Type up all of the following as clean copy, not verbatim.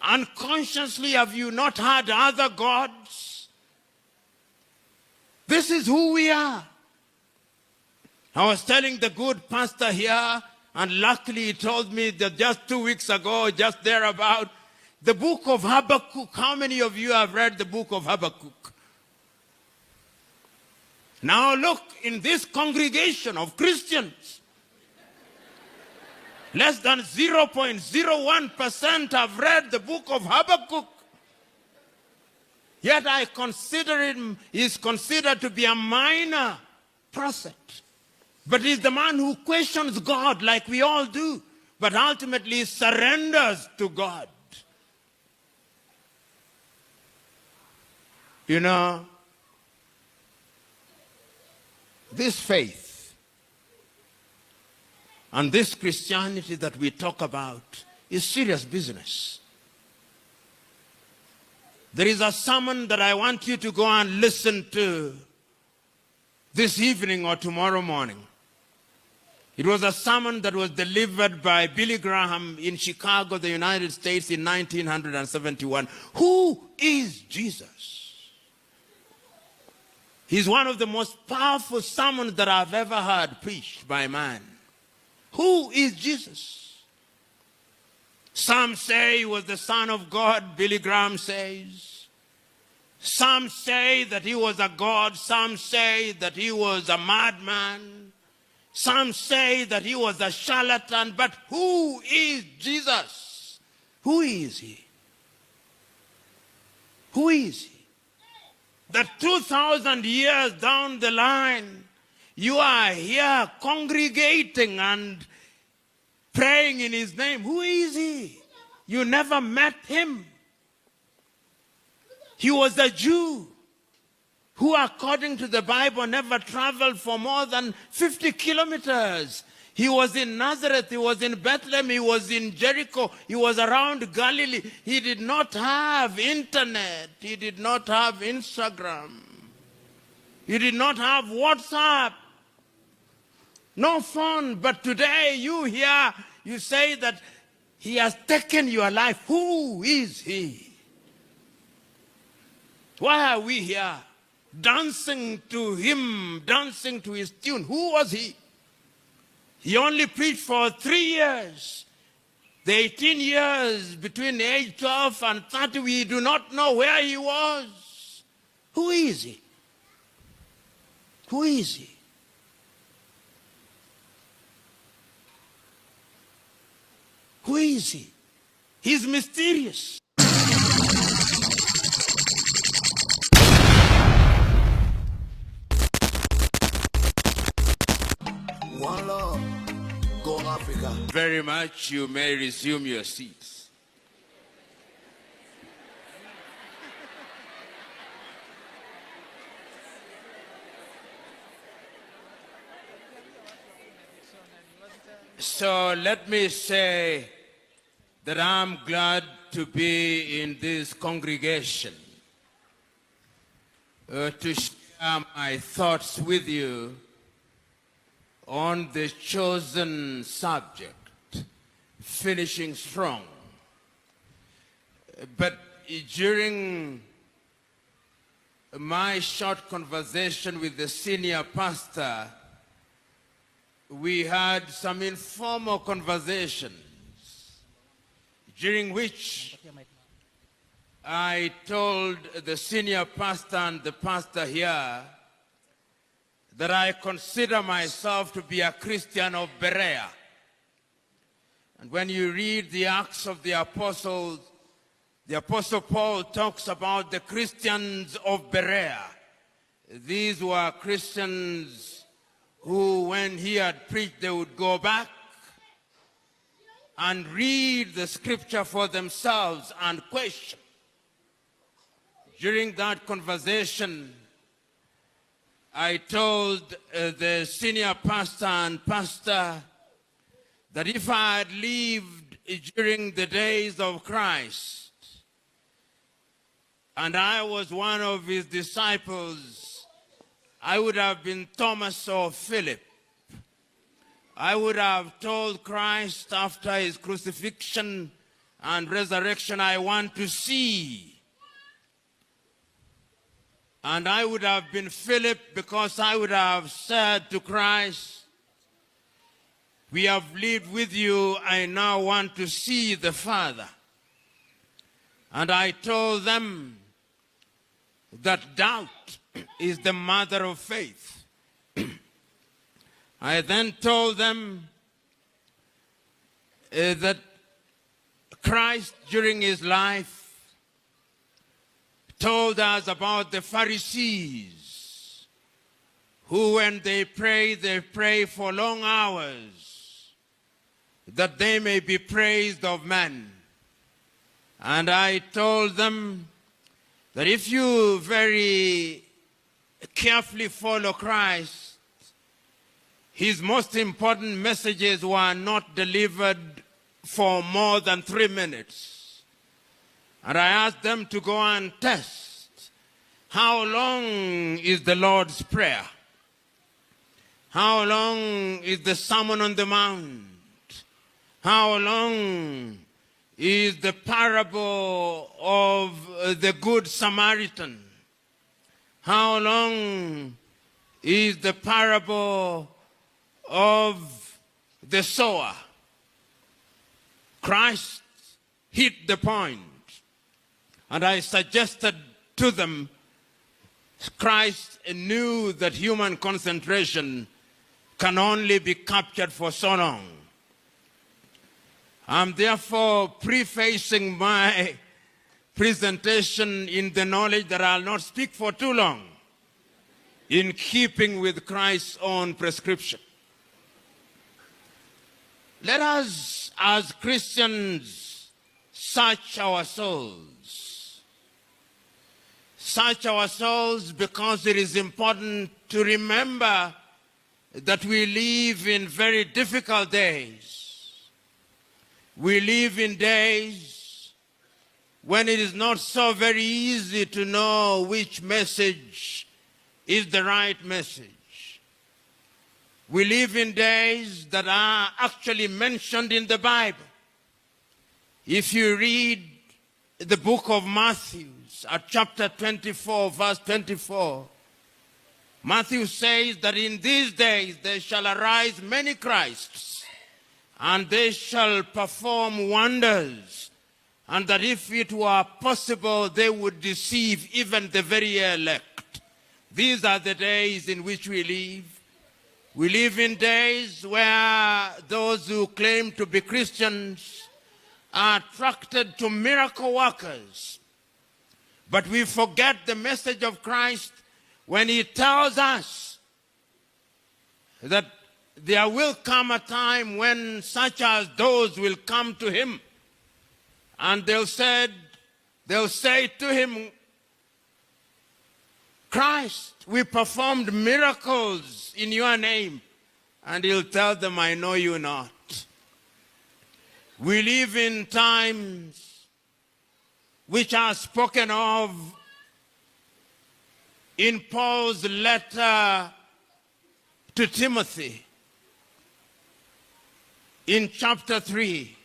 Unconsciously, have you not had other gods? This is who we are. I was telling the good pastor here, and luckily he told me that just 2 weeks ago, just thereabout, the book of Habakkuk. How many of you have read the book of Habakkuk? Now look, in this congregation of Christians, less than 0.01% have read the book of Habakkuk. Yet I consider him, he is considered to be a minor prophet. But he's the man who questions God like we all do, but ultimately surrenders to God. You know, this faith and this Christianity that we talk about is serious business. There is a sermon that I want you to go and listen to this evening or tomorrow morning. It was a sermon that was delivered by Billy Graham in Chicago, the United States in 1971. Who is Jesus? He's one of the most powerful sermons that I've ever heard preached by man. Who is Jesus? Some say he was the Son of God, Billy Graham says. Some say that he was a god. Some say that he was a madman. Some say that he was a charlatan. But who is Jesus? Who is he? Who is he? That 2,000 years down the line, you are here congregating and praying in his name. Who is he? You never met him. He was a Jew who, according to the Bible, never traveled for more than 50 kilometers. He was in Nazareth, he was in Bethlehem, he was in Jericho, he was around Galilee. He did not have internet, he did not have Instagram, he did not have WhatsApp, no phone. But today you hear, you say that he has taken your life. Who is he? Why are we here dancing to him, dancing to his tune? Who was he? He only preached for 3 years. The 18 years between age 12 and 30, we do not know where he was. Who is he? Who is he? Who is he? He's mysterious. One love, go Africa. Very much, you may resume your seats. So let me say that I'm glad to be in this congregation to share my thoughts with you on the chosen subject, finishing strong. But during my short conversation with the senior pastor, we had some informal conversations during which I told the senior pastor and the pastor here that I consider myself to be a Christian of Berea. And when you read the Acts of the Apostles, the Apostle Paul talks about the Christians of Berea. These were Christians who, when he had preached, they would go back and read the scripture for themselves and question. During that conversation, I told the senior pastor and pastor that if I had lived during the days of Christ and I was one of his disciples, I would have been Thomas or Philip. I would have told Christ after his crucifixion and resurrection I want to see. And I would have been Philip, because I would have said to Christ, we have lived with you, I now want to see the Father. And I told them that doubt is the mother of faith. I then told them that Christ during his life told us about the Pharisees, who when they pray for long hours, that they may be praised of men. And I told them that if you very carefully follow Christ, his most important messages were not delivered for more than 3 minutes. And I asked them to go and test, how long is the Lord's Prayer? How long is the Sermon on the Mount? How long is the parable of the Good Samaritan? How long is the parable of the sower? Christ hit the point. And I suggested to them, Christ knew that human concentration can only be captured for so long. I'm therefore prefacing my presentation in the knowledge that I'll not speak for too long, in keeping with Christ's own prescription. Let us, as Christians, search our souls. Search our souls, because it is important to remember that we live in very difficult days. We live in days when it is not so very easy to know which message is the right message. We live in days that are actually mentioned in the Bible. If you read the book of Matthew, at chapter 24, verse 24, Matthew says that in these days there shall arise many Christs, and they shall perform wonders, and that if it were possible, they would deceive even the very elect. These are the days in which we live. We live in days where those who claim to be Christians are attracted to miracle workers. But we forget the message of Christ when he tells us that there will come a time when such as those will come to him, and they'll say to him, Christ, we performed miracles in your name. And he'll tell them, I know you not. We live in times which are spoken of in Paul's letter to Timothy in chapter 3,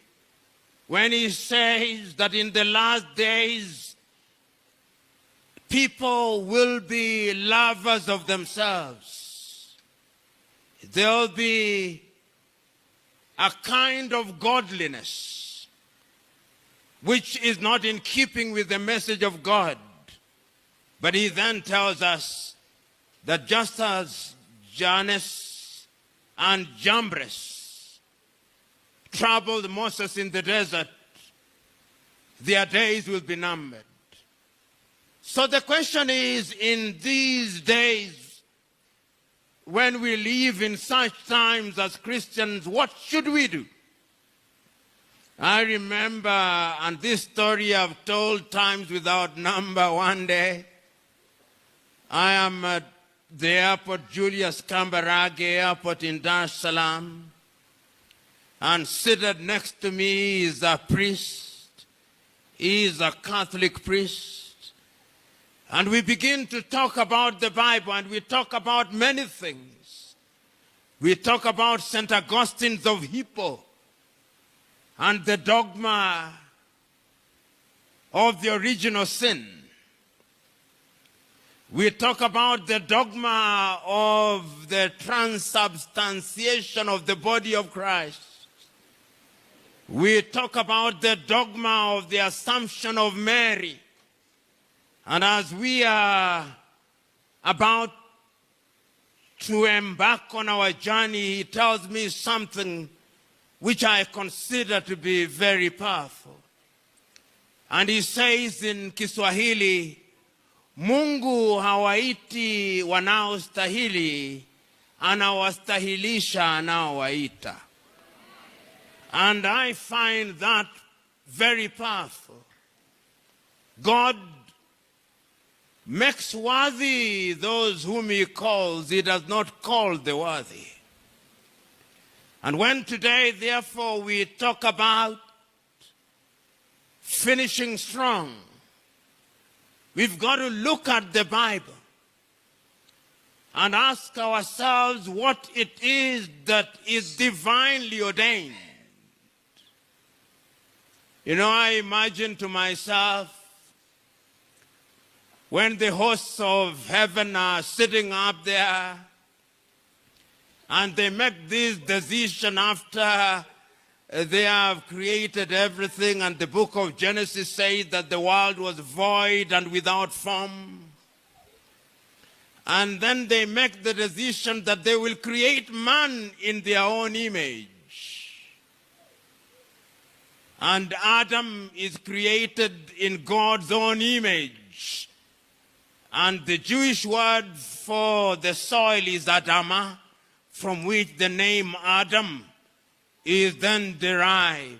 when he says that in the last days people will be lovers of themselves. There'll be a kind of godliness which is not in keeping with the message of God. But he then tells us that just as Jannes and Jambres troubled Moses in the desert, their days will be numbered. So the question is, in these days, when we live in such times as Christians, what should we do? I remember, and this story I've told times without number, one day, I am at the airport, Julius Kambarage Airport in Dar es Salaam, and seated next to me is a priest. He is a Catholic priest. And we begin to talk about the Bible, and we talk about many things. We talk about St. Augustine's of Hippo and the dogma of the original sin. We talk about the dogma of the transubstantiation of the body of Christ. We talk about the dogma of the Assumption of Mary. And as we are about to embark on our journey, he tells me something which I consider to be very powerful. And he says in Kiswahili, Mungu hawaiti wanaostahili, anawastahilisha anaowaita. And I find that very powerful. God makes worthy those whom he calls. He does not call the worthy. And when today, therefore, we talk about finishing strong, we've got to look at the Bible and ask ourselves what it is that is divinely ordained. You know, I imagine to myself, when the hosts of heaven are sitting up there and they make this decision after they have created everything, and the book of Genesis says that the world was void and without form. And then they make the decision that they will create man in their own image. And Adam is created in God's own image. And the Jewish word for the soil is Adamah, from which the name Adam is then derived.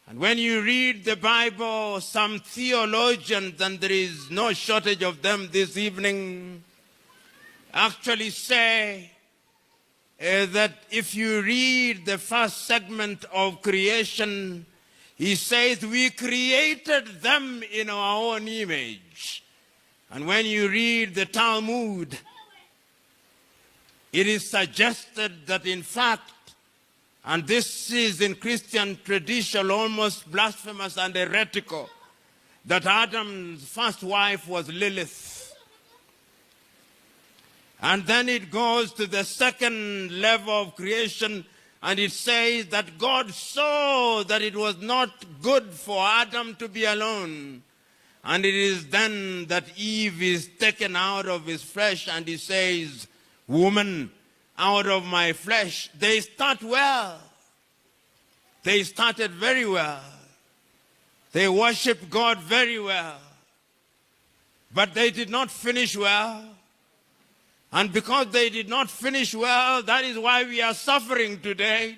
And when you read the Bible, some theologians, and there is no shortage of them this evening, actually say that if you read the first segment of creation, he says we created them in our own image. And when you read the Talmud, it is suggested that in fact, and this is in Christian tradition almost blasphemous and heretical, that Adam's first wife was Lilith. And then it goes to the second level of creation, and it says that God saw that it was not good for Adam to be alone. And it is then that Eve is taken out of his flesh, and he says, woman, out of my flesh. They start well. They started very well. They worship God very well. But they did not finish well. And because they did not finish well, that is why we are suffering today.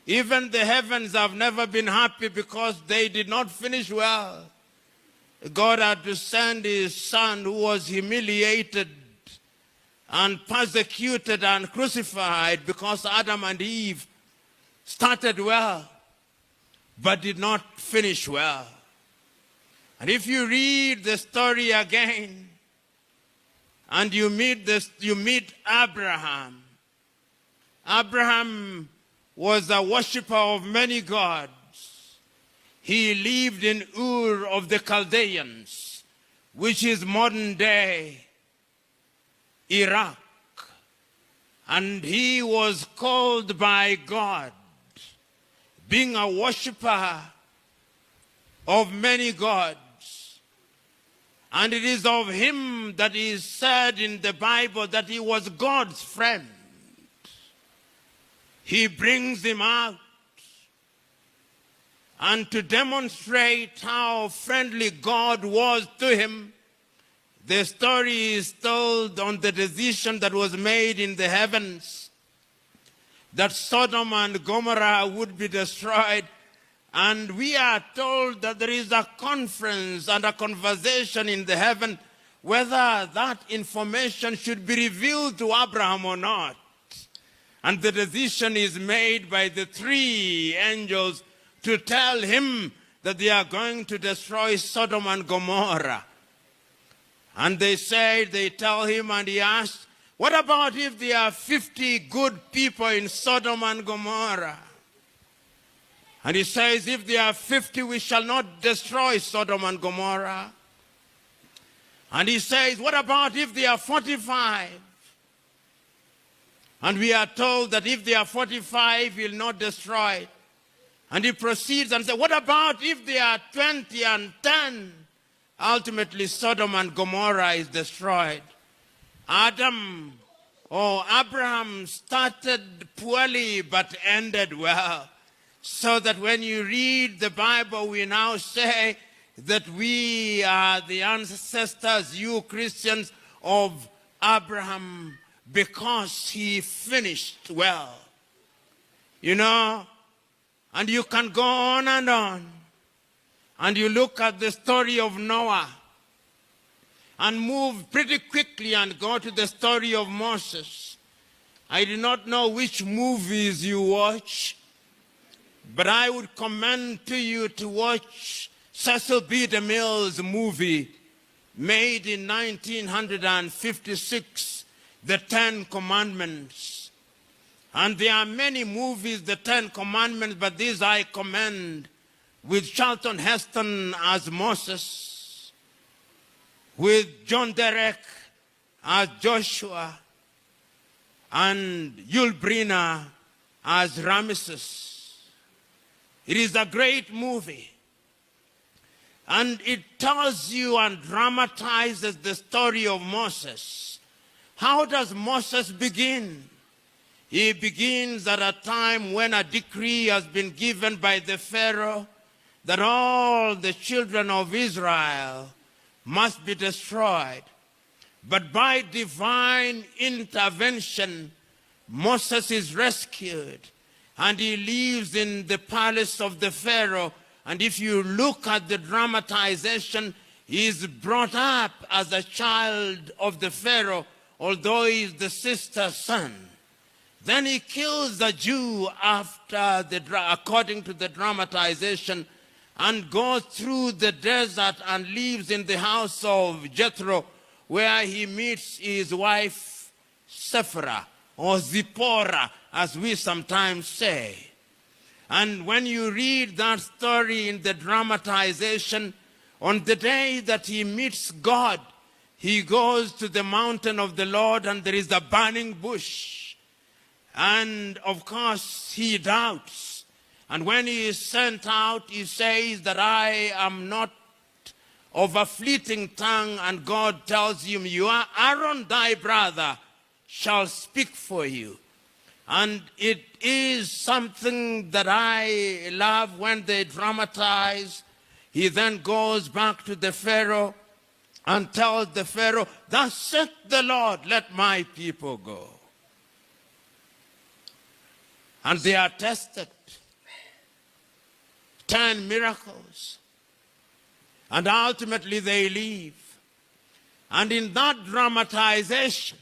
Even the heavens have never been happy because they did not finish well. God had to send his son, who was humiliated and persecuted and crucified because Adam and Eve started well but did not finish well. And if you read the story again and you meet Abraham. Abraham was a worshiper of many gods. He lived in Ur of the Chaldeans, which is modern day Iraq. And he was called by God, being a worshiper of many gods. And it is of him that is said in the Bible that he was God's friend. He brings him out. And to demonstrate how friendly God was to him, the story is told on the decision that was made in the heavens, that Sodom and Gomorrah would be destroyed. And we are told that there is a conference and a conversation in the heaven whether that information should be revealed to Abraham or not. And the decision is made by the three angels to tell him that they are going to destroy Sodom and Gomorrah. And they tell him, and he asks, what about if there are 50 good people in Sodom and Gomorrah? And he says, if there are 50, we shall not destroy Sodom and Gomorrah. And he says, what about if there are 45? And we are told that if there are 45, he will not destroy it. And he proceeds and says, what about if there are 20 and 10? Ultimately, Sodom and Gomorrah is destroyed. Abraham started poorly but ended well. So that when you read the Bible, we now say that we are the ancestors, you Christians, of Abraham because he finished well. You know, and you can go on. And you look at the story of Noah and move pretty quickly and go to the story of Moses. I do not know which movies you watch, but I would commend to you to watch Cecil B. DeMille's movie made in 1956, The Ten Commandments. And there are many movies, The Ten Commandments, but these I commend, with Charlton Heston as Moses, with John Derek as Joshua, and Yul Brynner as Ramesses. It is a great movie. And it tells you and dramatizes the story of Moses. How does Moses begin? He begins at a time when a decree has been given by the Pharaoh that all the children of Israel must be destroyed. But by divine intervention, Moses is rescued, and he lives in the palace of the Pharaoh. And if you look at the dramatization, he is brought up as a child of the Pharaoh, although he is the sister's son. Then he kills a Jew according to the dramatization, and goes through the desert and lives in the house of Jethro, where he meets his wife Sephora, or Zipporah, as we sometimes say. And when you read that story in the dramatization, on the day that he meets God, he goes to the mountain of the Lord, and there is a burning bush. And of course, he doubts. And when he is sent out, he says that I am not of a fleeting tongue, and God tells him, Aaron, thy brother, shall speak for you. And it is something that I love when they dramatize. He then goes back to the Pharaoh and tells the Pharaoh, thus saith the Lord, let my people go. And they are tested. 10 miracles. And ultimately they leave. And in that dramatization,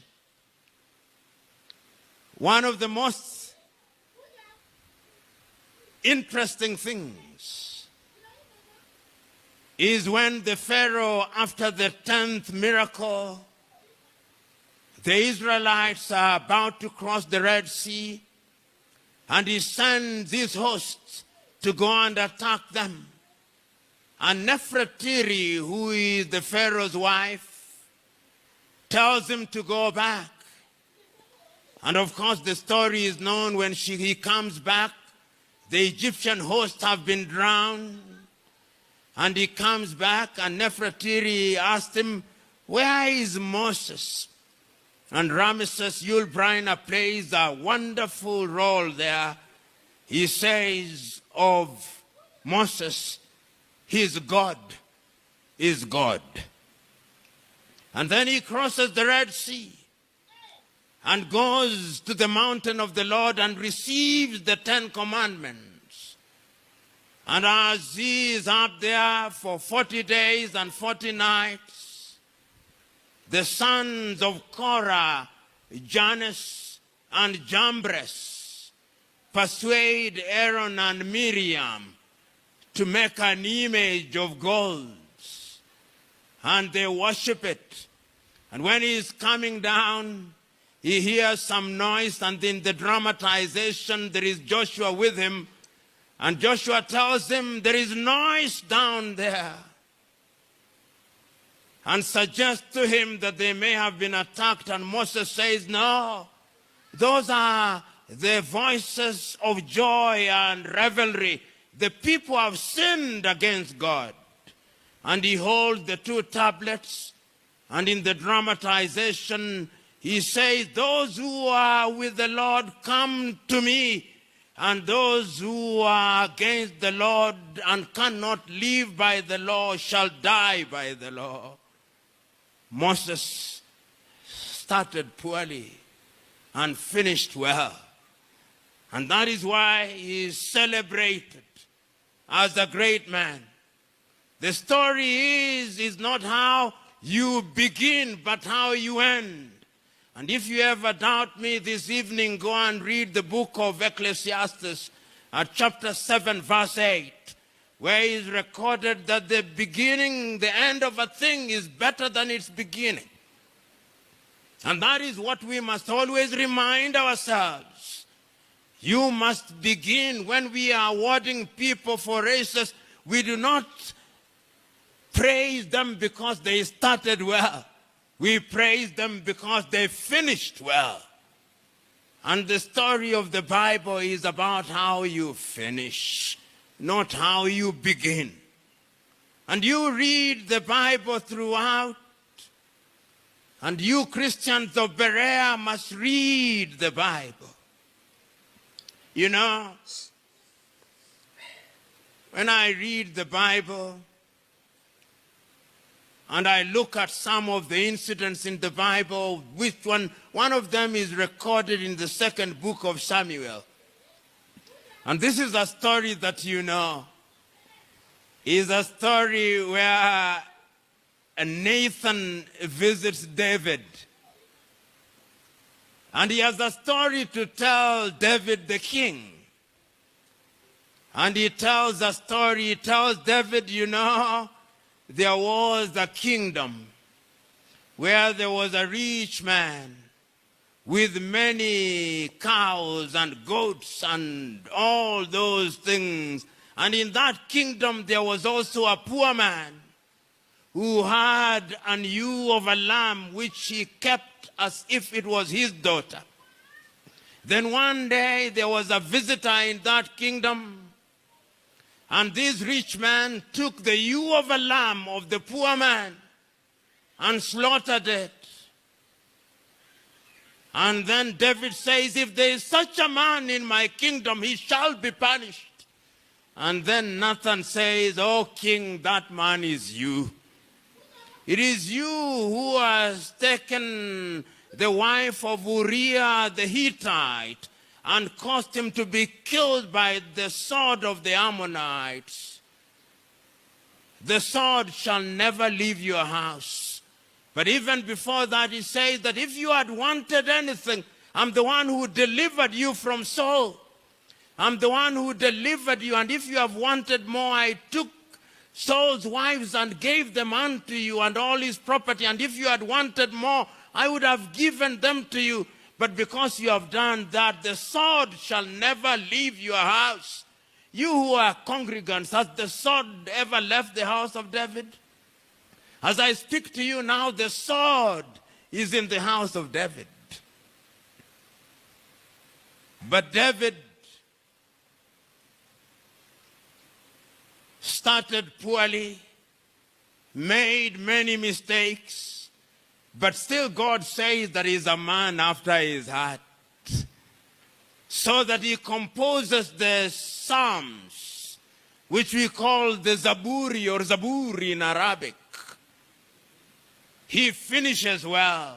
one of the most interesting things is when the Pharaoh, after the 10th miracle, the Israelites are about to cross the Red Sea, and he sends his hosts to go and attack them. And Nefertiti, who is the Pharaoh's wife, tells him to go back. And of course, the story is known. When he comes back, the Egyptian hosts have been drowned. And he comes back, and Nefertiti asked him, where is Moses? And Ramesses Yul Brynner plays a wonderful role there. He says of Moses, his God is God. And then he crosses the Red Sea and goes to the mountain of the Lord and receives the 10 Commandments. And as he is up there for 40 days and 40 nights, the sons of Korah, Jannes and Jambres, persuade Aaron and Miriam to make an image of gold. And they worship it. And when he is coming down, he hears some noise, and in the dramatization, there is Joshua with him. And Joshua tells him there is noise down there, and suggests to him that they may have been attacked. And Moses says, no, those are the voices of joy and revelry. The people have sinned against God. And he holds the two tablets, and in the dramatization, he says, those who are with the Lord come to me, and those who are against the Lord and cannot live by the law shall die by the law. Moses started poorly and finished well. And that is why he is celebrated as a great man. The story is not how you begin, but how you end. And if you ever doubt me this evening, go and read the book of Ecclesiastes at chapter 7, verse 8, where it is recorded that the beginning, the end of a thing is better than its beginning. And that is what we must always remind ourselves. You must begin. When we are awarding people for races, we do not praise them because they started well. We praise them because they finished well. And the story of the Bible is about how you finish, not how you begin. And you read the Bible throughout, and you Christians of Berea must read the Bible. You know, when I read the Bible and I look at some of the incidents in the Bible, which one of them is recorded in the second book of Samuel. And this is a story that you know. It's a story where Nathan visits David. And he has a story to tell David the king. And he tells a story, he tells David, you know, there was a kingdom where there was a rich man with many cows and goats and all those things. And in that kingdom there was also a poor man who had an ewe of a lamb which he kept as if it was his daughter. Then one day there was a visitor in that kingdom, and this rich man took the ewe of a lamb of the poor man and slaughtered it. And then David says, if there is such a man in my kingdom, he shall be punished. And then Nathan says, oh king, that man is you. It is you who has taken the wife of Uriah the Hittite and caused him to be killed by the sword of the Ammonites. The sword shall never leave your house. But even before that, he says that if you had wanted anything, I'm the one who delivered you from Saul. I'm the one who delivered you. And if you have wanted more, I took Saul's wives and gave them unto you and all his property. And if you had wanted more, I would have given them to you. But because you have done that, the sword shall never leave your house. You who are congregants, has the sword ever left the house of David? As I speak to you now, the sword is in the house of David. But David started poorly, made many mistakes, but still God says that he's a man after his heart. So that he composes the Psalms, which we call the Zaburi or Zaburi in Arabic. He finishes well.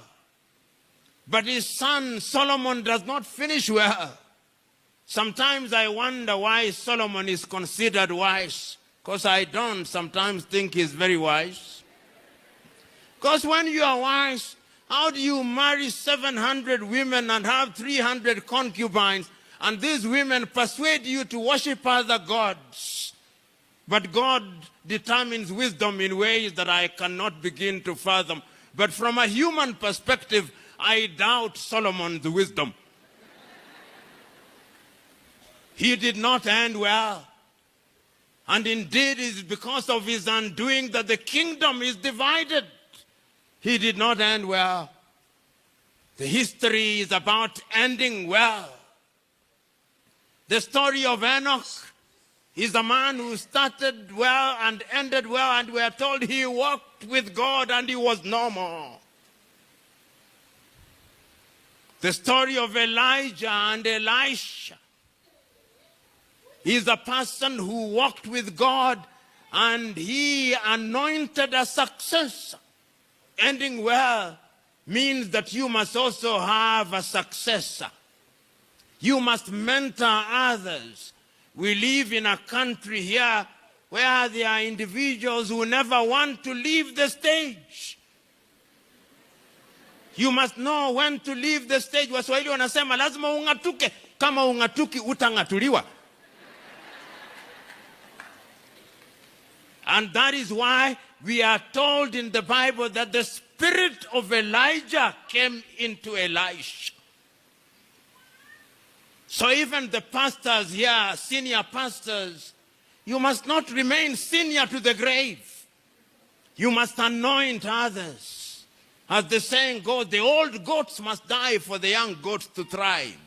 But his son Solomon does not finish well. Sometimes I wonder why Solomon is considered wise. Because I don't sometimes think he's very wise. Because when you are wise, how do you marry 700 women and have 300 concubines, and these women persuade you to worship other gods? But God determines wisdom in ways that I cannot begin to fathom. But from a human perspective, I doubt Solomon's wisdom. he did not end well. And indeed, it is because of his undoing that the kingdom is divided. He did not end well. The history is about ending well. The story of Enoch is a man who started well and ended well, and we are told he walked with God and he was no more. The story of Elijah and Elisha is a person who walked with God and he anointed a successor. Ending well means that you must also have a successor. You must mentor others. We live in a country here where there are individuals who never want to leave the stage. You must know when to leave the stage. Waswahili wanasema lazima ungatuke. Kama ungatuki utangatuliwa. And that is why we are told in the Bible that the spirit of Elijah came into Elisha. So even the pastors here, senior pastors, you must not remain senior to the grave. You must anoint others. As the saying goes, the old goats must die for the young goats to thrive.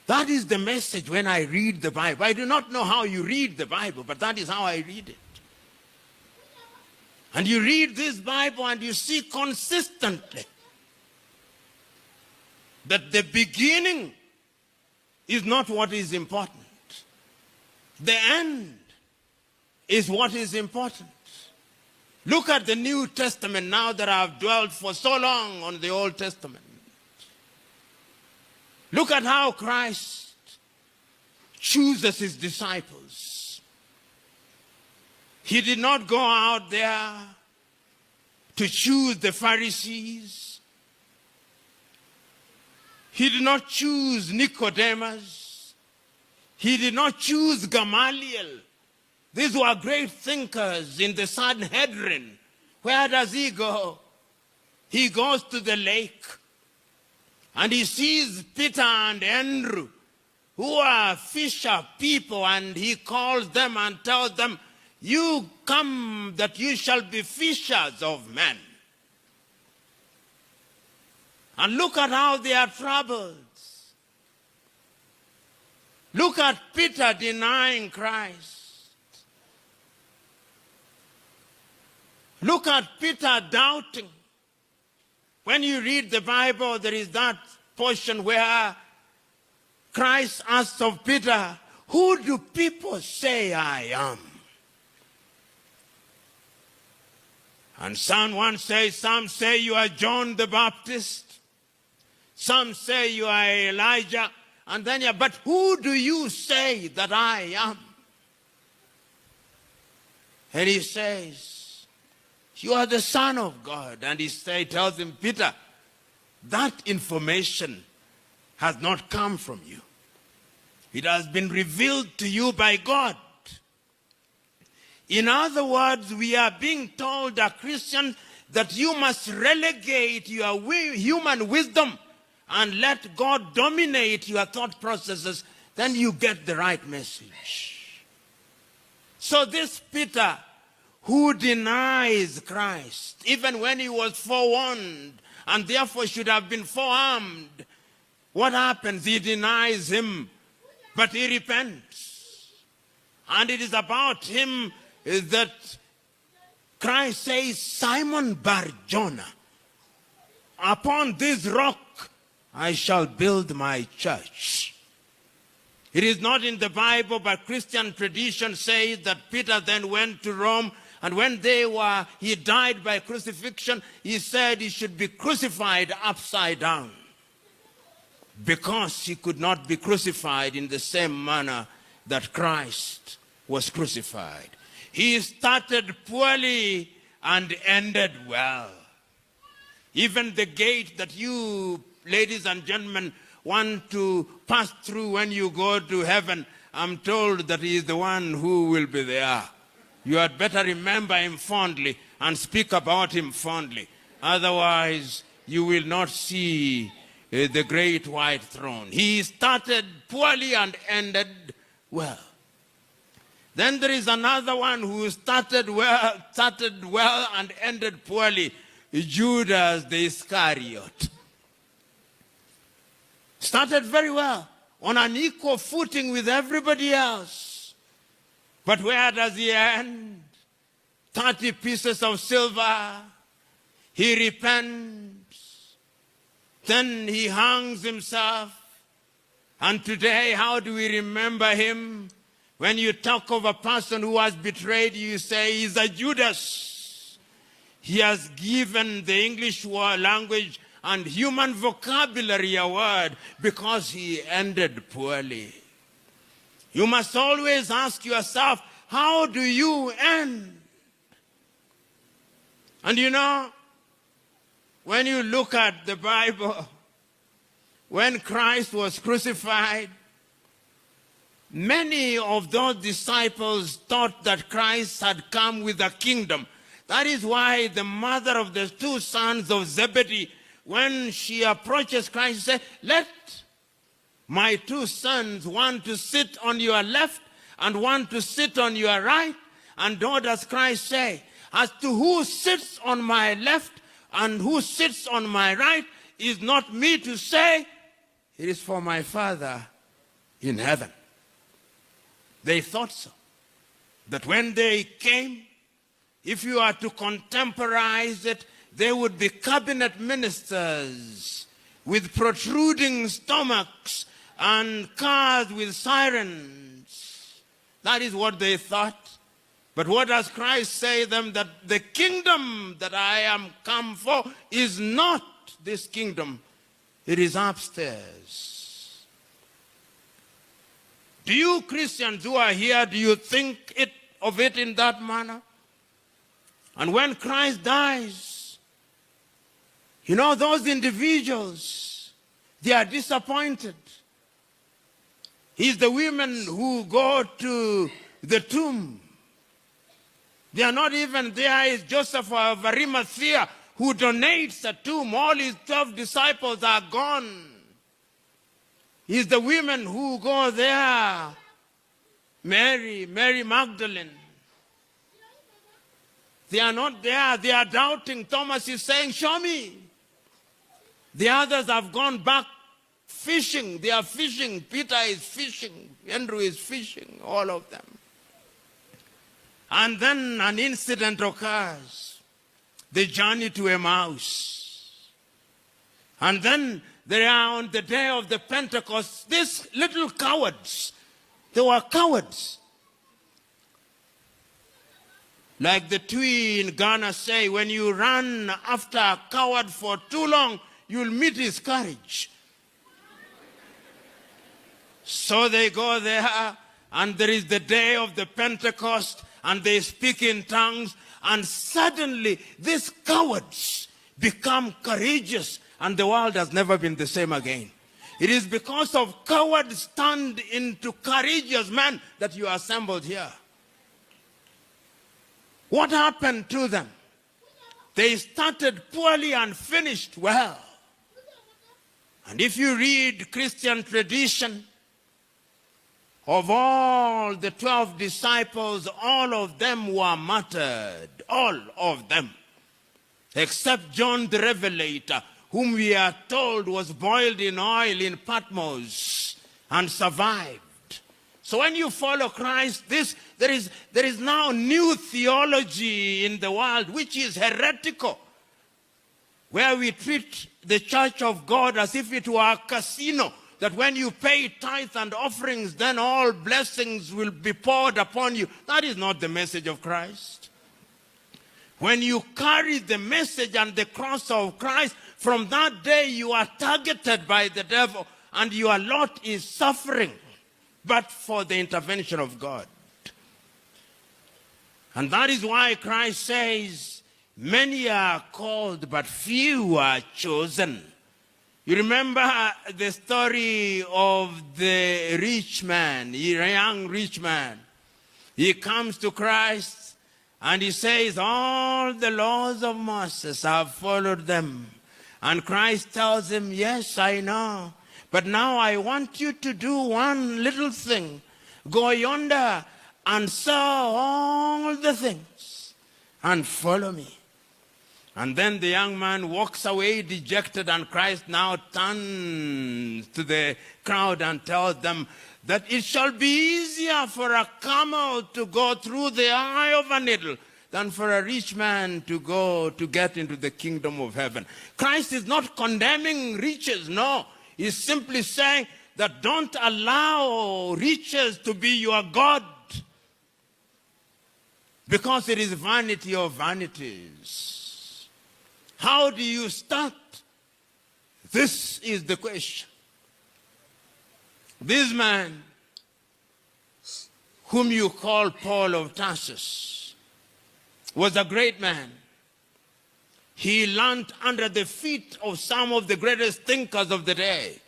That is the message when I read the Bible. I do not know how you read the Bible, but that is how I read it. And you read this Bible and you see consistently that the beginning is not what is important. The end is what is important. Look at the New Testament now that I have dwelt for so long on the Old Testament. Look at how Christ chooses his disciples. He did not go out there to choose the Pharisees. He did not choose Nicodemus. He did not choose Gamaliel. These were great thinkers in the Sanhedrin. Where does he go? He goes to the lake. And he sees Peter and Andrew, who are fisher people, and he calls them and tells them, you come that you shall be fishers of men. And look at how they are troubled. Look at Peter denying Christ. Look at Peter doubting. When you read the Bible, there is that portion where Christ asks of Peter, who do people say I am? And some say you are John the Baptist. Some say you are Elijah. And then, but who do you say that I am? And he says, you are the Son of God. And he tells him, Peter, that information has not come from you. It has been revealed to you by God. In other words, we are being told, as Christians, that you must relegate your human wisdom and let God dominate your thought processes. Then you get the right message. So this Peter, who denies Christ, even when he was forewarned, and therefore should have been forearmed, what happens? He denies him, but he repents. And it is about him that Christ says, Simon Bar-Jonah, upon this rock I shall build my church. It is not in the Bible, but Christian tradition says that Peter then went to Rome. And when he died by crucifixion, he said he should be crucified upside down, because he could not be crucified in the same manner that Christ was crucified. He started poorly and ended well. Even the gate that you, ladies and gentlemen, want to pass through when you go to heaven, I'm told that he is the one who will be there. You had better remember him fondly and speak about him fondly. Otherwise, you will not see the great white throne. He started poorly and ended well. Then there is another one who started well and ended poorly, Judas the Iscariot. Started very well, on an equal footing with everybody else. But where does he end? 30 pieces of silver. He repents. Then he hangs himself. And today, how do we remember him? When you talk of a person who has betrayed you, you say he's a Judas. He has given the English language and human vocabulary a word because he ended poorly. You must always ask yourself, how do you end? And you know, when you look at the Bible, when Christ was crucified, many of those disciples thought that Christ had come with a kingdom. That is why the mother of the two sons of Zebedee, when she approaches Christ, she said, let my two sons, one to sit on your left and one to sit on your right. And what does Christ say? As to who sits on my left and who sits on my right is not me to say, it is for my Father in heaven. They thought so. That when they came, if you are to contemporize it, they would be cabinet ministers with protruding stomachs and cars with sirens. That is what they thought. But what does Christ say to them? That the kingdom that I am come for is not this kingdom. It is upstairs. Do you Christians who are here, do you think of it in that manner? And when Christ dies, you know, those individuals, they are disappointed. It's the women who go to the tomb. They are not even there. It's Joseph of Arimathea who donates a tomb. All his 12 disciples are gone. It's the women who go there. Mary Magdalene. They are not there. They are doubting. Thomas is saying, show me. The others have gone back fishing. They are fishing. Peter is fishing. Andrew is fishing. All of them. And then an incident occurs. The journey to Emmaus. And then they are on the day of the Pentecost. These little cowards. They were cowards. Like the Twi in Ghana say, when you run after a coward for too long, you'll meet his courage. So they go there, and there is the day of the Pentecost, and they speak in tongues, and suddenly these cowards become courageous, and the world has never been the same again. It is because of cowards turned into courageous men that you are assembled here. What happened to them? They started poorly and finished well. And if you read Christian tradition, of all the 12 disciples, all of them were martyred. All of them. Except John the Revelator, whom we are told was boiled in oil in Patmos and survived. So when you follow Christ, there is now new theology in the world which is heretical, where we treat the church of God as if it were a casino, that when you pay tithes and offerings, then all blessings will be poured upon you. That is not the message of Christ. When you carry the message and the cross of Christ, from that day you are targeted by the devil and your lot is suffering, but for the intervention of God. And that is why Christ says, many are called, but few are chosen. You remember the story of the rich man, the young rich man. He comes to Christ and he says, all the laws of Moses, I have followed them. And Christ tells him, yes, I know. But now I want you to do one little thing. Go yonder and sell all the things and follow me. And then the young man walks away dejected, and Christ now turns to the crowd and tells them that it shall be easier for a camel to go through the eye of a needle than for a rich man to get into the kingdom of heaven. Christ is not condemning riches, no. He's simply saying that don't allow riches to be your God, because it is vanity of vanities. How do you start? This is the question. This man, whom you call Paul of Tarsus, was a great man. He learned under the feet of some of the greatest thinkers of the day.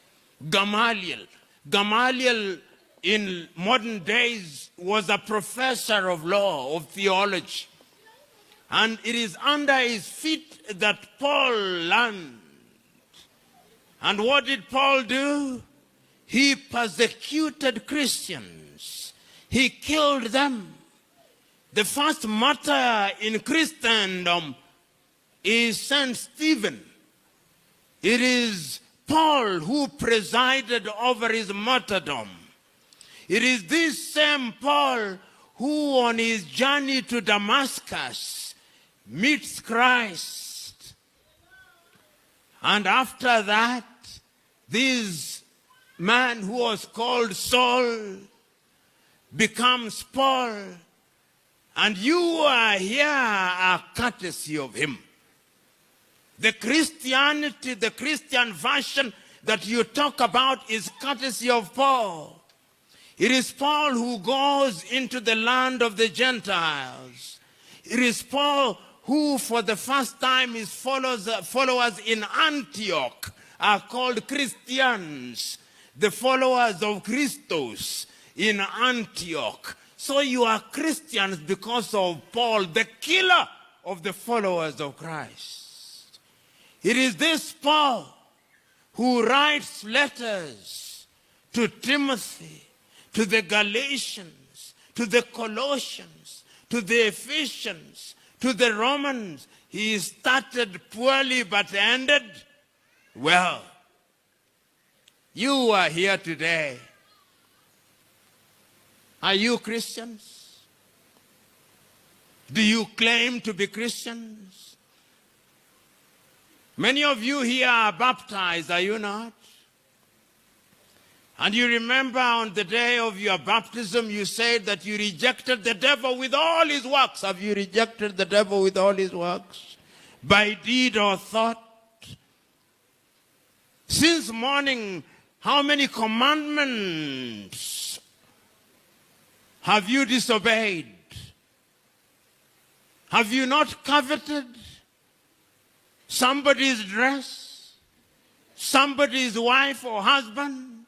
Gamaliel. Gamaliel in modern days was a professor of law, of theology. And it is under his feet that Paul learned. And what did Paul do? He persecuted Christians. He killed them. The first martyr in Christendom is Saint Stephen. It is Paul who presided over his martyrdom. It is this same Paul who on his journey to Damascus meets Christ. And after that, this man who was called Saul becomes Paul. And you are here are courtesy of him. The Christianity, the Christian version that you talk about is courtesy of Paul. It is Paul who goes into the land of the Gentiles. It is Paul who for the first time his followers in Antioch are called Christians, the followers of Christos in Antioch. So you are Christians because of Paul, the killer of the followers of Christ. It is this Paul who writes letters to Timothy, to the Galatians, to the Colossians, to the Ephesians, to the Romans. He started poorly but ended well. You are here today. Are you Christians? Do you claim to be Christians? Many of you here are baptized, are you not? And you remember on the day of your baptism, you said that you rejected the devil with all his works. Have you rejected the devil with all his works? By deed or thought? Since morning, how many commandments have you disobeyed? Have you not coveted somebody's dress, somebody's wife or husband?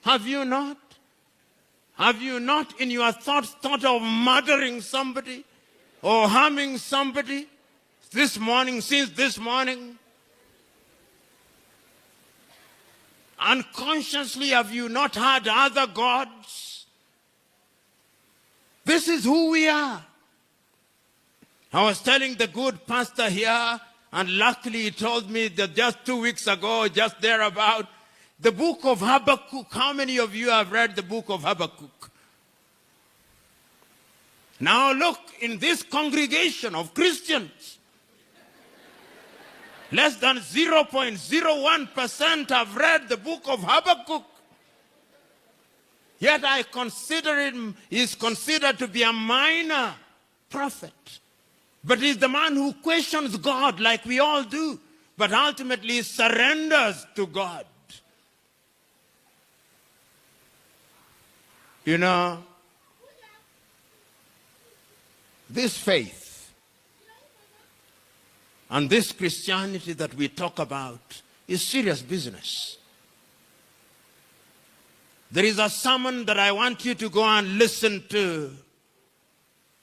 Have you not? Have you not in your thoughts thought of murdering somebody or harming somebody this morning, since this morning? Unconsciously, have you not had other gods? This is who we are. I was telling the good pastor here, and luckily he told me that just 2 weeks ago, just thereabout, the book of Habakkuk. How many of you have read the book of Habakkuk? Now look, in this congregation of Christians, less than 0.01% have read the book of Habakkuk. Yet I consider him, he is considered to be a minor prophet. But he's the man who questions God like we all do, but ultimately surrenders to God. You know, this faith and this Christianity that we talk about is serious business. There is a sermon that I want you to go and listen to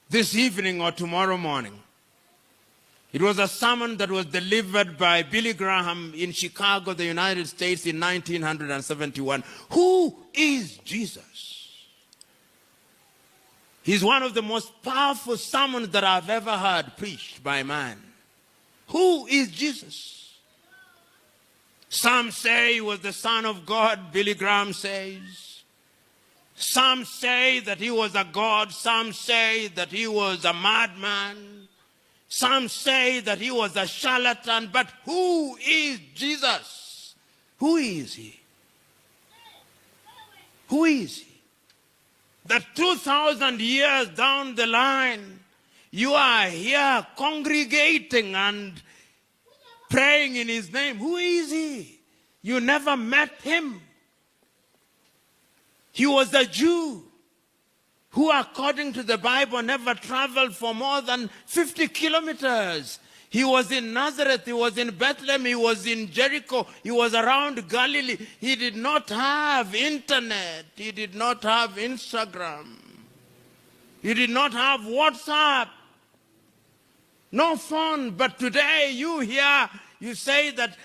this evening or tomorrow morning. It was a sermon that was delivered by Billy Graham in Chicago, the United States in 1971. Who is Jesus? He's one of the most powerful sermons that I've ever heard preached by man. Who is Jesus? Some say he was the Son of God, Billy Graham says. Some say that he was a god. Some say that he was a madman. Some say that he was a charlatan. But who is Jesus? Who is he? Who is he? That 2,000 years down the line, you are here congregating and praying in his name. Who is he? You never met him. He was a Jew who, according to the Bible, never traveled for more than 50 kilometers. He was in Nazareth, he was in Bethlehem, he was in Jericho, he was around Galilee. He did not have internet, he did not have Instagram, he did not have WhatsApp, no phone. But today you hear, you say that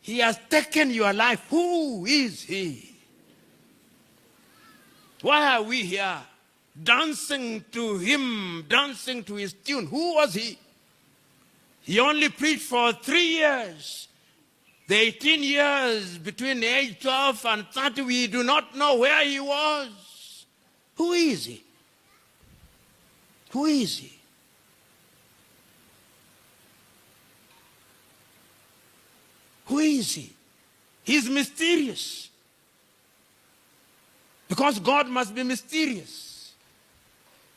he has taken your life. Who is he? Why are we here dancing to him, dancing to his tune? Who was he? He only preached for 3 years. The 18 years between the age 12 and 30, we do not know where he was. Who is he? Who is he? Who is he? He's mysterious. Because God must be mysterious.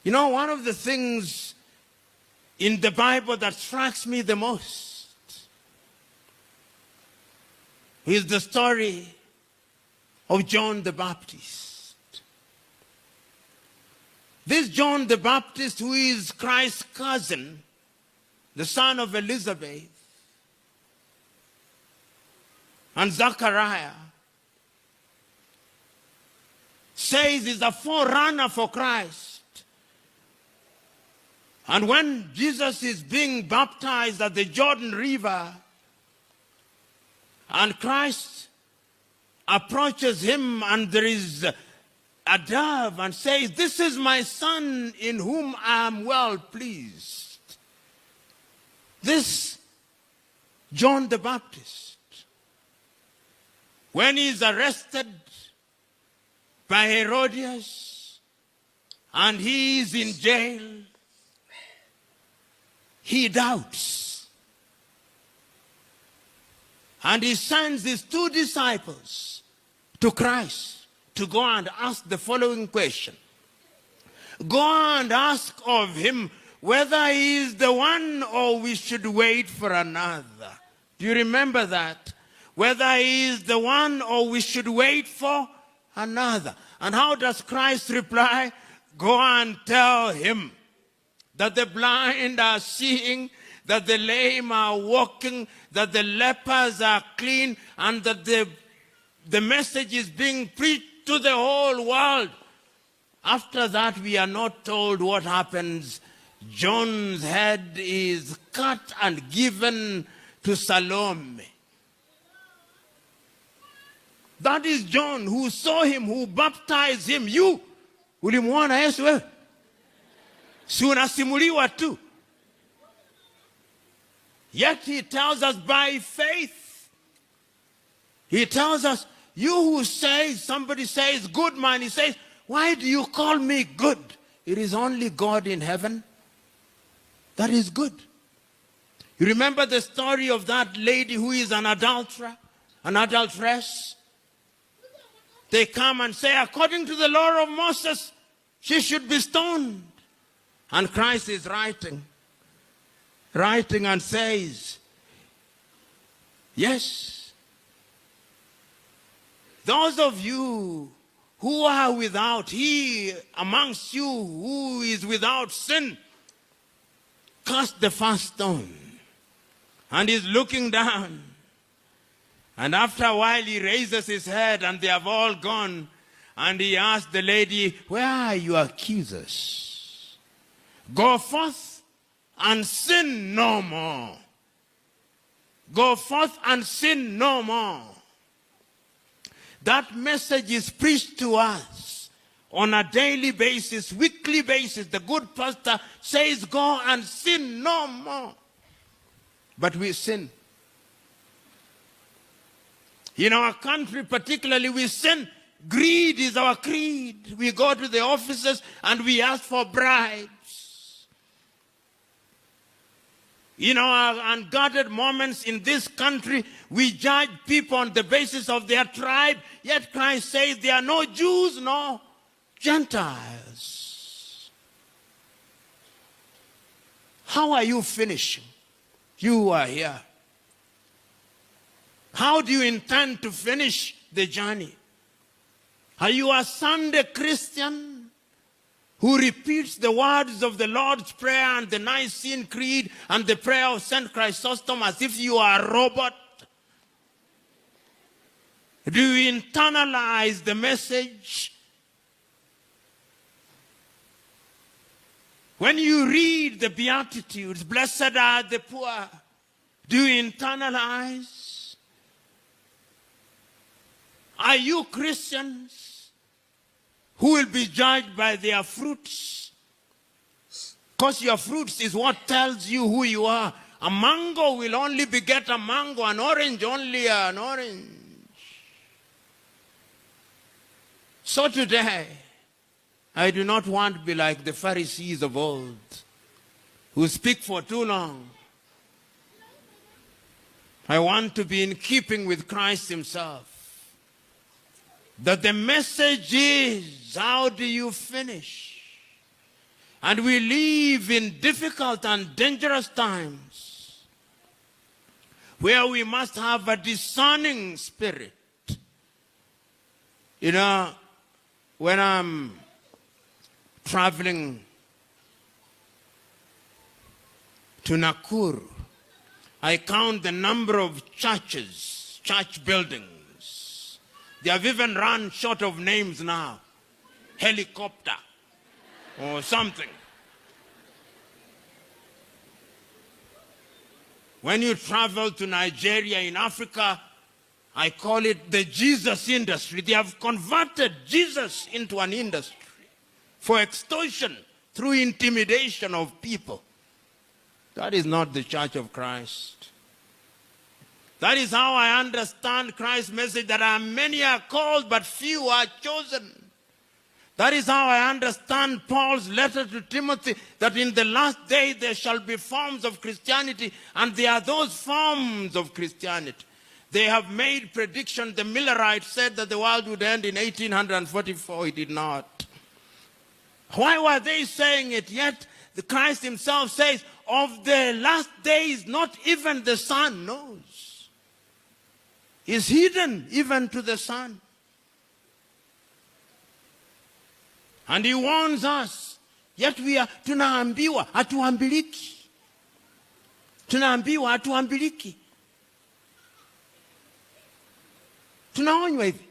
You know, one of the things in the Bible that strikes me the most is the story of John the Baptist. This John the Baptist, who is Christ's cousin, the son of Elizabeth, and Zachariah, says he's a forerunner for Christ. And when Jesus is being baptized at the Jordan River, and Christ approaches him, and there is a dove, and says, "This is my son in whom I am well pleased." This John the Baptist, when he is arrested by Herodias and he is in jail, he doubts. And he sends his 2 disciples to Christ to go and ask the following question. Go and ask of him whether he is the one or we should wait for another. Do you remember that? Whether he is the one or we should wait for another. And how does Christ reply? Go and tell him that the blind are seeing, that the lame are walking, that the lepers are clean, and that the message is being preached to the whole world. After that, we are not told what happens. John's head is cut and given to Salome. That is John, who saw him, who baptized him. You, ulimuona Yesu wewe? Si unasimuliwa tu. Yet he tells us by faith. He tells us, you who say, somebody says, good man, he says, why do you call me good? It is only God in heaven that is good. You remember the story of that lady who is an adulterer, an adulteress? They come and say, according to the law of Moses, she should be stoned. And Christ is writing and says, yes, those of you who are without, he amongst you who is without sin, cast the first stone. And he's looking down. And after a while he raises his head and they have all gone. And he asks the lady, where are your accusers? Go forth and sin no more. Go forth and sin no more. That message is preached to us on a daily basis, weekly basis. The good pastor says, go and sin no more. But we sin. In our country particularly, we sin. Greed is our creed. We go to the offices and we ask for bribes. In our unguarded moments in this country, we judge people on the basis of their tribe. Yet Christ says there are no Jews, no Gentiles. How are you finishing? You are here. How do you intend to finish the journey? Are you a Sunday Christian who repeats the words of the Lord's Prayer and the Nicene Creed and the prayer of St. Chrysostom as if you are a robot? Do you internalize the message? When you read the Beatitudes, blessed are the poor, do you internalize? Are you Christians who will be judged by their fruits? Because your fruits is what tells you who you are. A mango will only beget a mango, an orange only an orange. So today, I do not want to be like the Pharisees of old, who speak for too long. I want to be in keeping with Christ himself. That the message is, how do you finish? And we live in difficult and dangerous times where we must have a discerning spirit. You know, when I'm traveling to Nakuru, I count the number of churches, church buildings. They have even run short of names now. Helicopter or something. When you travel to Nigeria in Africa, I call it the Jesus industry. They have converted Jesus into an industry for extortion through intimidation of people. That is not the Church of Christ. That is how I understand Christ's message, that many are called, but few are chosen. That is how I understand Paul's letter to Timothy, that in the last day there shall be forms of Christianity, and there are those forms of Christianity. They have made prediction. The Millerites said that the world would end in 1844. It did not. Why were they saying it? Yet the Christ himself says, of the last days, not even the sun knows. It's hidden even to the sun. And he warns us. Yet we are, tunaambiwa, hatuambiliki. Tunaambiwa, hatuambiliki. Tunaonywa hivi.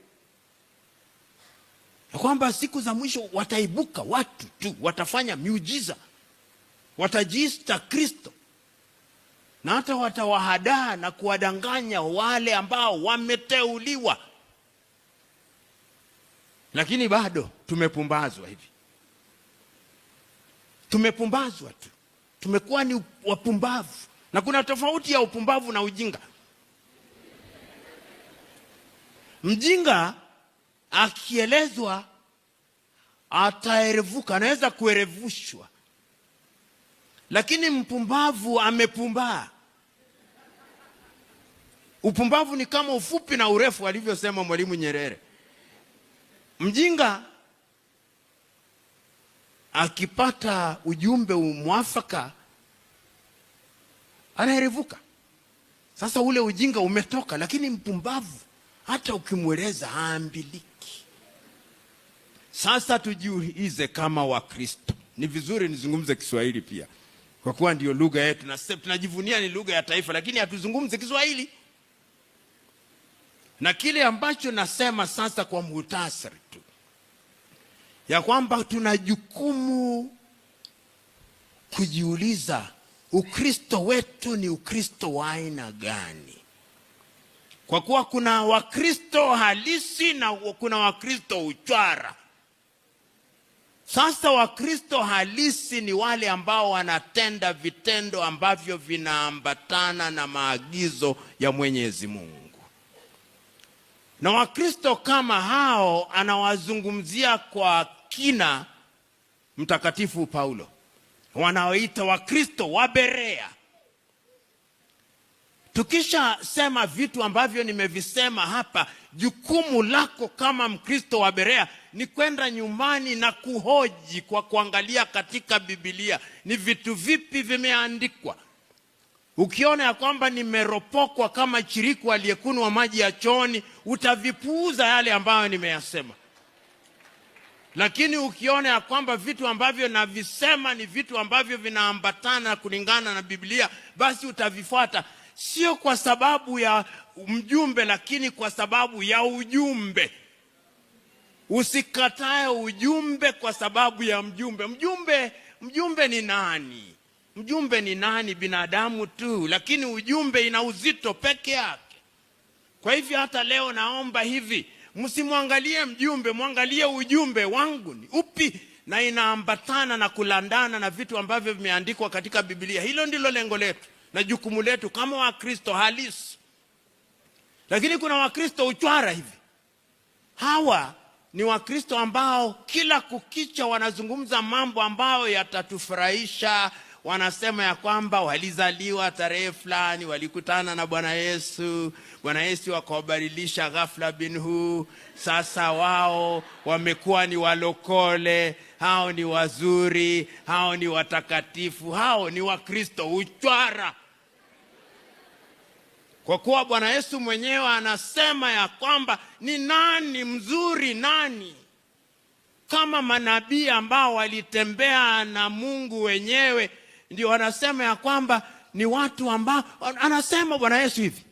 Ya kwamba siku za mwisho wataibuka watu tu, watafanya miujiza. Watajiita Kristo. Na hata watawahadaa na kuwadanganya wale ambao wameteuliwa. Lakini bado tumepumbazwa hivi. Tumepumbazwa tu. Tumekuwa ni wapumbavu. Na kuna tofauti ya upumbavu na ujinga. Mjinga akielezwa ataerevuka, anaweza kuerevushwa. Lakini mpumbavu amepumbaa. Upumbavu ni kama ufupi na urefu, alivyosema Mwalimu Nyerere. Mjinga akipata ujumbe mwafaka anaerevuka. Sasa ule ujinga umetoka, lakini mpumbavu hata ukimweleza haambiliki. Sasa tujiulize kama Wakristo. Ni vizuri nizungumze Kiswahili pia, kwa kuwa ndio lugha yetu na tunajivunia ni lugha ya taifa, lakini hatuzungumze Kiswahili. Na kile ambacho nasema sasa kwa muhtasari tu, ya kwamba tuna jukumu kujiuliza Ukristo wetu ni Ukristo wa aina gani? Kwa kuwa kuna Wakristo halisi na kuna Wakristo uchwara. Sasa Wakristo halisi ni wale ambao wanatenda vitendo ambavyo vinaambatana na maagizo ya Mwenyezi Mungu. Na Wakristo kama hao anawazungumzia kwa kina Mtakatifu Paulo, wanaoita Wakristo wa Berea. Tukisha sema vitu ambavyo nimevisema hapa, jukumu lako kama Mkristo wa Berea ni kwenda nyumbani na kuhoji kwa kuangalia katika Biblia ni vitu vipi vimeandikwa. Ukiona ya kwamba nimeropokwa kama chiriku aliyekunwa maji ya chooni, utavipuuza yale ambayo nimeyasema. Lakini ukiona ya kwamba vitu ambavyo navisema ni vitu ambavyo vinaambatana kulingana na Biblia, basi utavifuata. Sio kwa sababu ya mjumbe, lakini kwa sababu ya ujumbe. Usikatae ujumbe kwa sababu ya mjumbe. Mjumbe ni nani? Mjumbe ni nani? Binadamu tu, lakini ujumbe ina uzito peke yake. Kwa hivyo hata leo naomba hivi, msimwangalie mjumbe, mwangalie ujumbe wangu ni upi na inaambatana na kulandana na vitu ambavyo vimeandikwa katika Biblia. Hilo ndilo lengo letu na jukumu letu kama Wakristo halisi. Lakini kuna Wakristo uchwara hivi. Hawa ni Wakristo ambao kila kukicha wanazungumza mambo ambayo yatatufurahisha. Wanasema ya kwamba walizaliwa tarehe fulani, walikutana na Bwana Yesu, Bwana Yesu akawabadilisha ghafla bin hu, sasa wao wamekuwa ni walokole, hao ni wazuri, hao ni watakatifu. Hao ni Wakristo uchwara. Kwa kuwa Bwana Yesu mwenyewe anasema ya kwamba ni nani mzuri nani? Kama manabii ambao walitembea na Mungu wenyewe, ndio wanasema ya kwamba ni watu ambao, anasema Bwana Yesu hivi,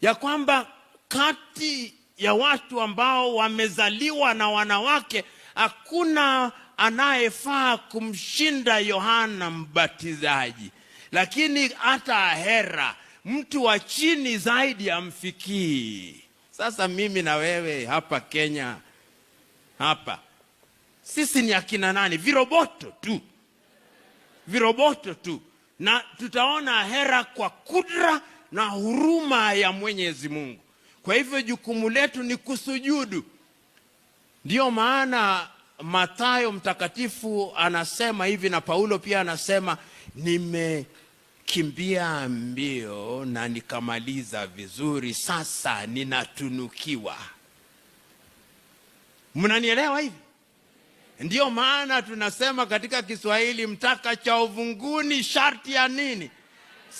ya kwamba kati ya watu ambao wamezaliwa na wanawake, hakuna anayefaa kumshinda Yohana Mbatizaji. Lakini hata Hera, mtu wa chini zaidi amfikii. Sasa mimi na wewe hapa Kenya, hapa sisi ni akina nani? Viroboto tu. Viroboto tu. Na tutaona Hera kwa kudra na huruma ya Mwenyezi Mungu. Kwa hivyo jukumu letu ni kusujudu. Ndio maana Mathayo mtakatifu anasema hivi, na Paulo pia anasema, nimekimbia mbio na nikamaliza vizuri, sasa ninatunukiwa. Mnanielewa hivi? Ndio maana tunasema katika Kiswahili, mtaka cha uvunguni sharti ya nini?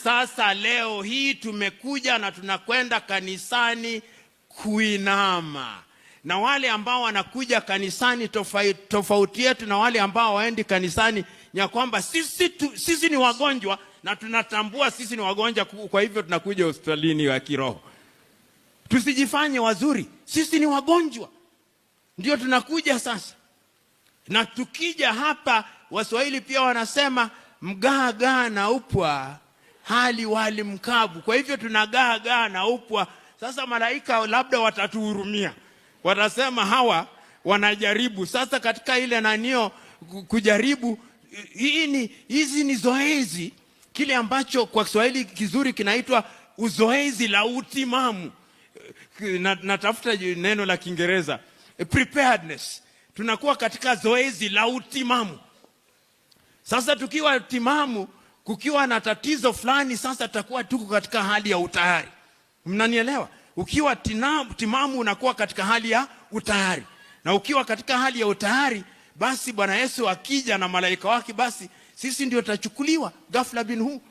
Sasa leo hii tumekuja na tunakwenda kanisani kuinama. Na wale ambao wanakuja kanisani, tofauti yetu na wale ambao waendi kanisani, ya kwamba sisi ni wagonjwa na tunatambua sisi ni wagonjwa, kwa hivyo tunakuja hospitalini wa kiroho. Tusijifanye wazuri, sisi ni wagonjwa, ndio tunakuja sasa. Na tukija hapa, Waswahili pia wanasema mgaa na upwa hali wali mkavu. Kwa hivyo tunagaa na upwa. Sasa malaika labda watatuhurumia, watasema hawa wanajaribu. Sasa katika ile nanio kujaribu, hizi ni zoezi, kile ambacho kwa Kiswahili kizuri kinaitwa uzoezi la utimamu. Natafuta neno la Kiingereza, preparedness. Tunakuwa katika zoezi la utimamu. Sasa tukiwa timamu, kukiwa na tatizo fulani, sasa tutakuwa tuko katika hali ya utayari. Mnanielewa? Ukiwa timamu unakuwa katika hali ya utayari. Na ukiwa katika hali ya utayari, basi Bwana Yesu akija na malaika wake, basi sisi ndio tutachukuliwa ghafla bin hu.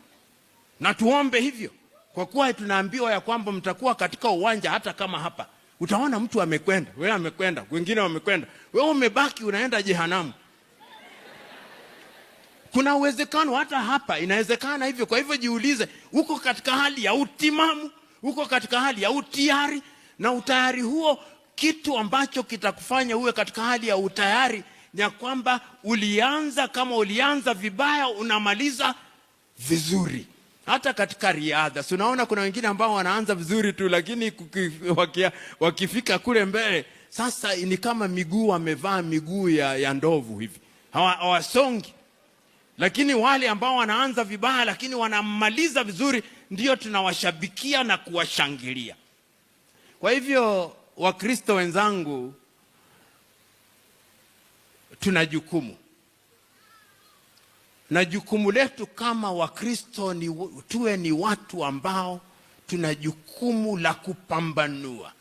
Na tuombe hivyo. Kwa kuwa tunaambiwa ya kwamba mtakuwa katika uwanja, hata kama hapa utaona mtu amekwenda, wewe amekwenda, wengine wamekwenda, wewe umebaki unaenda jehanamu. Kuna uwezekano hata hapa inawezekana hivyo. Kwa hivyo jiulize, uko katika hali ya utimamu, uko katika hali ya utayari? Na utayari huo, kitu ambacho kitakufanya uwe katika hali ya utayari, ni kwamba kama ulianza vibaya unamaliza vizuri. Hata katika riadha, si unaona kuna wengine ambao wanaanza vizuri tu, lakini wakifika kule mbele, sasa ni kama miguu wamevaa miguu ya ndovu hivi, hawasongi. Lakini wale ambao wanaanza vibaya lakini wanamaliza vizuri, ndio tunawashabikia na kuwashangilia. Kwa hivyo, Wakristo wenzangu, tuna jukumu, na jukumu letu kama Wakristo tuwe ni watu ambao tuna jukumu la kupambanua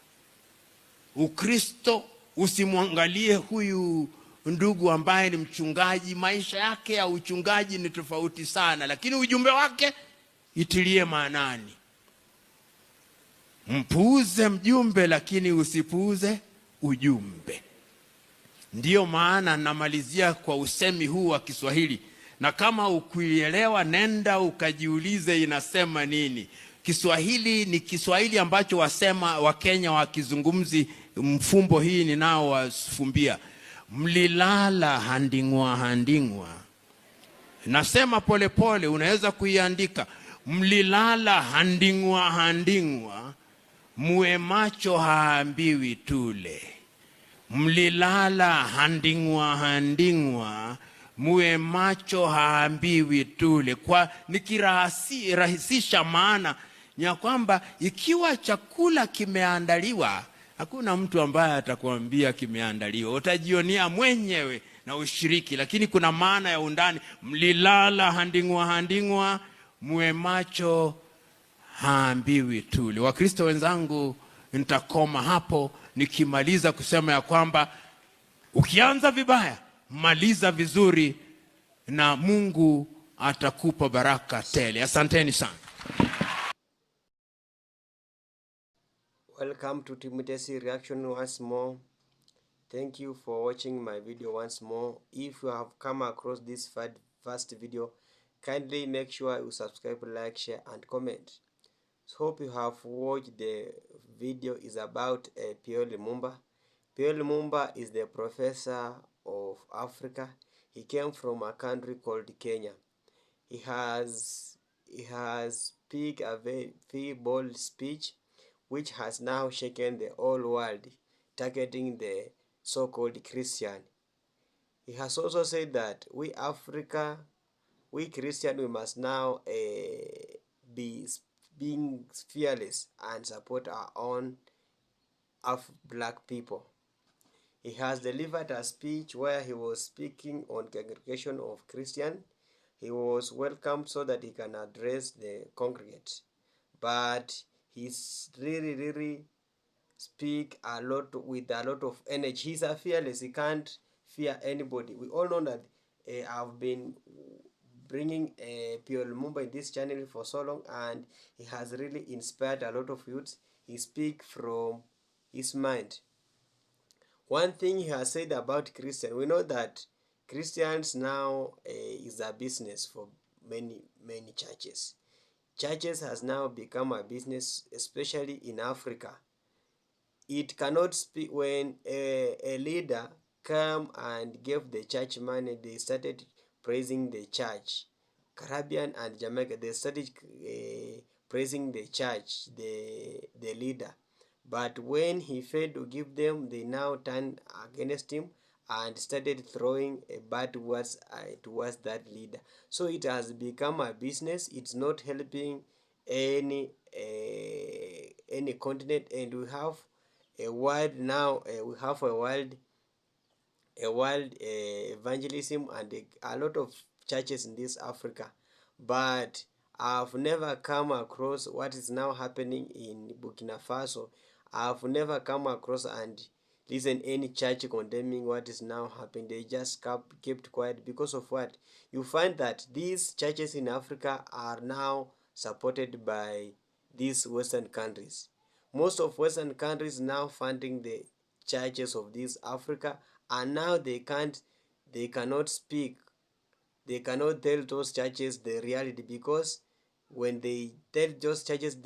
Ukristo. Usimwangalie huyu ndugu ambaye ni mchungaji, maisha yake ya uchungaji ni tofauti sana, lakini ujumbe wake itilie maanani. Mpuuze mjumbe, lakini usipuuze ujumbe. Ndiyo maana namalizia kwa usemi huu wa Kiswahili, na kama ukuielewa, nenda ukajiulize inasema nini. Kiswahili ni Kiswahili ambacho wasema Wakenya wakizungumzi mfumbo hii ninao wafumbia. Mlilala handingwa handingwa. Nasema polepole, unaweza kuiandika. Mlilala handingwa handingwa, muwe macho haambiwi tule. Mlilala handingwa handingwa, muwe macho haambiwi tule. Kwa nikirahisisha maana ya kwamba ikiwa chakula kimeandaliwa, hakuna mtu ambaye atakwambia kimeandaliwa, utajionea mwenyewe na ushiriki. Lakini kuna maana ya undani. Mlilala handingwa handingwa, muwe macho haambiwi tule. Wakristo wenzangu, nitakoma hapo nikimaliza kusema ya kwamba ukianza vibaya, maliza vizuri na Mungu atakupa baraka tele. Asanteni sana. Welcome to Timothy's reaction once more. Thank you for watching my video once more. If you have come across this first video, kindly make sure you subscribe, like, share and comment. Hope you have watched the video. Is about PLO Lumumba. PLO Lumumba is the professor of Africa. He came from a country called Kenya. He has speak a very bold speech which has now shaken the whole world, targeting the so-called Christian. He has also said that we Christian, we must now be being fearless and support our own black people. He has delivered a speech where he was speaking on congregation of Christian. He was welcomed so that he can address the congregate, but he's really speak a lot with a lot of energy. He's a fearless. He can't fear anybody. We all know that I've been bringing PLO Lumumba in this channel for so long, and he has really inspired a lot of youths. He speaks from his mind. One thing he has said about Christian, we know that Christians now is a business for many churches. Churches has now become a business, especially in Africa. It cannot speak when a leader come and gave the church money. They started praising the church. Caribbean and Jamaica, they started praising the church, the leader. But when he failed to give them, they now turned against him and started throwing bad words towards that leader. So it has become a business. It's not helping any continent, and we have a world now. We have a world evangelism and a lot of churches in this Africa. But I've never come across what is now happening in Burkina Faso. I've never come across and listen any church condemning what is now happening. They just kept quiet because of what? You find that these churches in Africa are now supported by these Western countries. Most of Western countries now funding the churches of this Africa, and now they cannot speak. They cannot tell those churches the reality, because when they tell those churches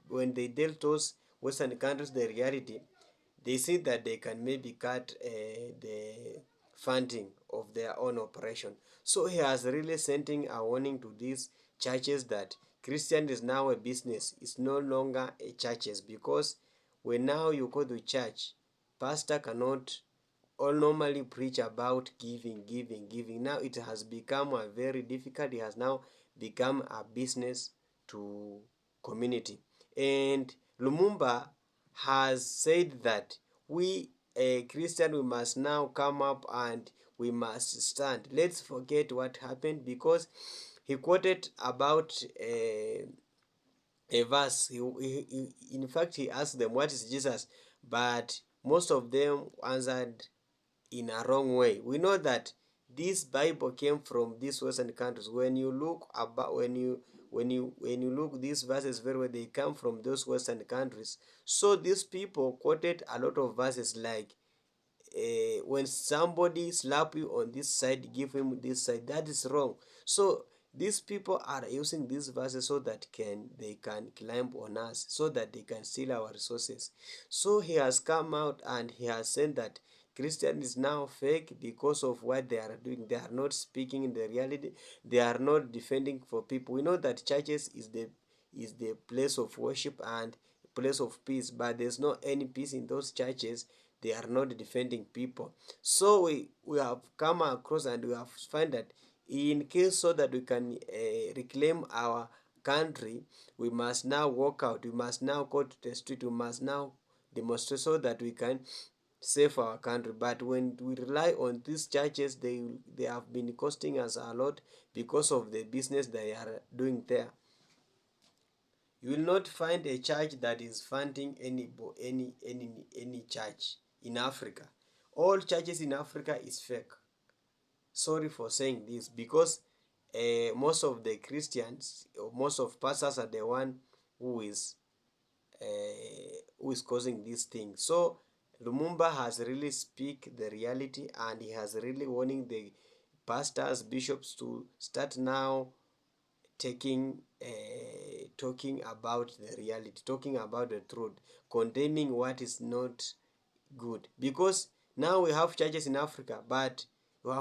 when they tell those Western countries the reality, they see that they can maybe cut the funding of their own operation. So he has really sending a warning to these churches that Christian is now a business. It's no longer a churches, because when now you go to church, pastor cannot all normally preach about giving. Now it has become a very difficult. It has now become a business to community. And Lumumba has said that we, a Christian, we must now come up and we must stand. Let's forget what happened, because he quoted about a verse. In fact, he asked them, what is Jesus? But most of them answered in a wrong way. We know that this Bible came from these Western countries. When you look about, when you look these verses very well, they come from those Western countries. So these people quoted a lot of verses like, when somebody slap you on this side, give him this side. That is wrong. So these people are using these verses so that they can climb on us, so that they can steal our resources. So he has come out and he has said that Christian is now fake because of what they are doing. They are not speaking in the reality. They are not defending for people. We know that churches is the place of worship and place of peace, but there's not any peace in those churches. They are not defending people. So we have come across and we have found that in case so that we can reclaim our country, we must now walk out. We must now go to the street. We must now demonstrate so that we can save our country. But when we rely on these churches, they have been costing us a lot because of the business they are doing there. You will not find a church that is funding any church in Africa. All churches in Africa is fake. Sorry for saying this, because most of the Christians, or most of pastors are the one who is causing this thing. So Lumumba has really speak the reality, and he has really warning the pastors, bishops to start now taking talking about the reality, talking about the truth, condemning what is not good. Because now we have churches in Africa, but we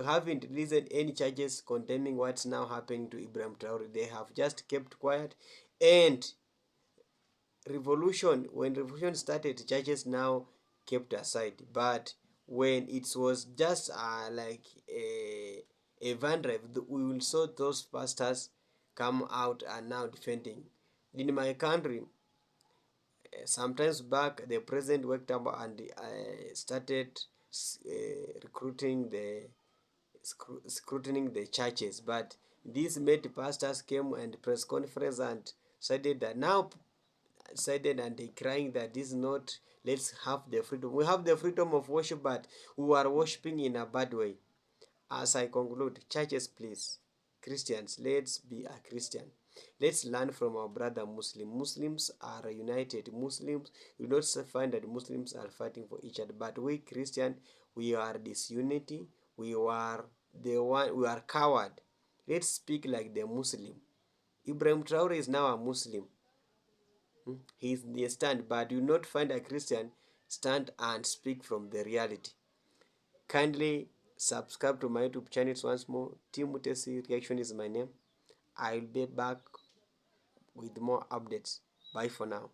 haven't listened any churches condemning what's now happening to Ibrahim Traore. They have just kept quiet. And when revolution started, churches now kept aside. But when it was just like a van drive, we will saw those pastors come out and now defending. In my country, sometimes back, the president waked up and started recruiting scrutinizing the churches. But these made pastors came and press conference and said that now decided, and they crying that this is not, let's have the freedom. We have the freedom of worship, but we are worshiping in a bad way. As I conclude, churches, please, Christians, let's be a Christian. Let's learn from our brother Muslim. Muslims are united. Muslims, you don't find that Muslims are fighting for each other, but we Christian, we are disunity. We are coward. Let's speak like the Muslim. Ibrahim Traore is now a Muslim. He is the stand, but you not find a Christian stand and speak from the reality. Kindly subscribe to my YouTube channel once more. Timothy Reaction is my name. I'll be back with more updates. Bye for now.